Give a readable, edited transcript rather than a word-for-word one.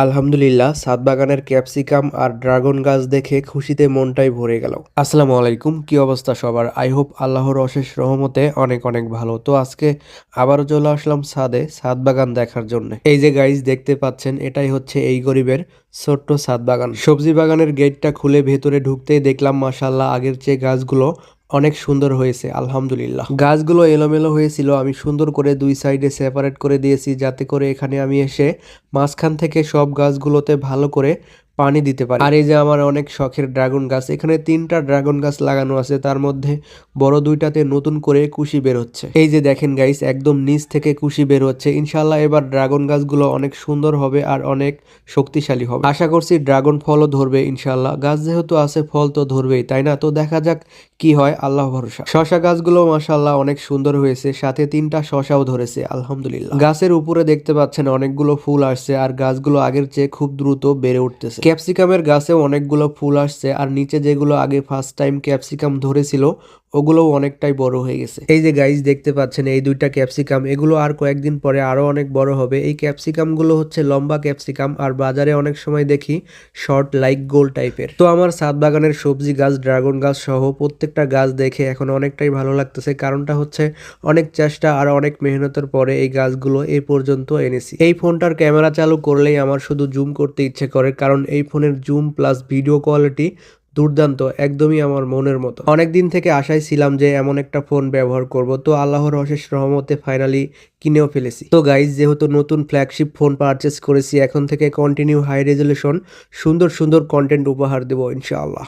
আলহামদুলিল্লাহ, ছাদ বাগানের ক্যাপসিকাম আর ড্রাগন গাছ দেখে খুশিতে মনটাই ভরে গেল। আসসালামু আলাইকুম, কি অবস্থা সবার? আই হোপ আল্লাহর অশেষ রহমতে অনেক অনেক ভালো। তো আজকে আবারও চলে আসলাম ছাদ বাগান দেখার জন্য। এই যে গাইজ দেখতে পাচ্ছেন, এটাই হচ্ছে এই গরিবের ছোট্ট ছাদ বাগান। সবজি বাগানের গেটটা খুলে ভেতরে ঢুকতেই দেখলাম মাশাআল্লাহ, আগের চেয়ে গাছগুলো অনেক সুন্দর হয়েছে আলহামদুলিল্লাহ। গাছগুলো এলোমেলো হয়েছিল, আমি সুন্দর করে দুই সাইডে সেপারেট করে দিয়েছি, যাতে করে এখানে আমি এসে মাঝখান থেকে সব গাছগুলোতে ভালো করে পানি দিতে পারি। আর এই যে আমার অনেক শখের ড্রাগন গাছ, এখানে 3টা ড্রাগন গাছ লাগানো আছে, তার মধ্যে বড় 2টাতে নতুন করে কুশি বের হচ্ছে। এই যে দেখেন গাইস, একদম নিচ থেকে কুশি বের হচ্ছে। ইনশাল্লাহ এবার ড্রাগন গাছগুলো অনেক সুন্দর হবে আর অনেক শক্তিশালী হবে। আশা করছি ড্রাগন ফলও ধরবে ইনশাল্লাহ। গাছ যেহেতু আছে, ফল তো ধরবেই, তাই না? তো দেখা যাক কি হয়, আল্লাহ ভরসা। শশা গাছগুলো মাশাআল্লাহ অনেক সুন্দর হয়েছে, সাথে 3টা শশাও ধরেছে আলহামদুলিল্লাহ। গাছের উপরে দেখতে পাচ্ছেন অনেকগুলো ফুল আসছে, আর গাছগুলো আগের চেয়ে খুব দ্রুত বেড়ে উঠতেছে। ক্যাপসিকামের গাছেও অনেকগুলো ফুল আসছে, আর নিচে যেগুলো আগে ফার্স্ট টাইম ক্যাপসিকাম ধরেছিল ওগুলোও অনেকটাই বড় হয়ে গেছে। এই যে গাইজ দেখতে পাচ্ছেন, এই 2টা ক্যাপসিকাম, এগুলো আর কয়েকদিন পরে আরো অনেক বড় হবে। এই ক্যাপসিকাম গুলো হচ্ছে লম্বা ক্যাপসিকাম, আর বাজারে অনেক সময় দেখি শর্ট লাইক গোল টাইপের। তো আমার ছাদ বাগানের সবজি গাছ, ড্রাগন গাছ সহ প্রত্যেকটা গাছ দেখে এখন অনেকটাই ভালো লাগতেছে। কারণটা হচ্ছে অনেক চেষ্টা আর অনেক মেহনতের পরে এই গাছগুলো এই পর্যন্ত এনেছি। এই ফোনটার ক্যামেরা চালু করলেই আমার শুধু জুম করতে ইচ্ছে করে, কারণ এই ফোনের জুম প্লাস ভিডিও কোয়ালিটি দুর্দান্ত, একদমই আমার মনের মতো। অনেকদিন থেকে আশায় ছিলাম যে এমন একটা ফোন ব্যবহার করব, তো আল্লাহর অশেষ রহমতে ফাইনালি কিনেও ফেলেছি। তো গাইজ, যেহেতু নতুন ফ্ল্যাগশিপ ফোন পারচেস করেছি, এখন থেকে কন্টিনিউ হাই রেজলিউশন সুন্দর সুন্দর কন্টেন্ট উপহার দেবো ইনশাআল্লাহ।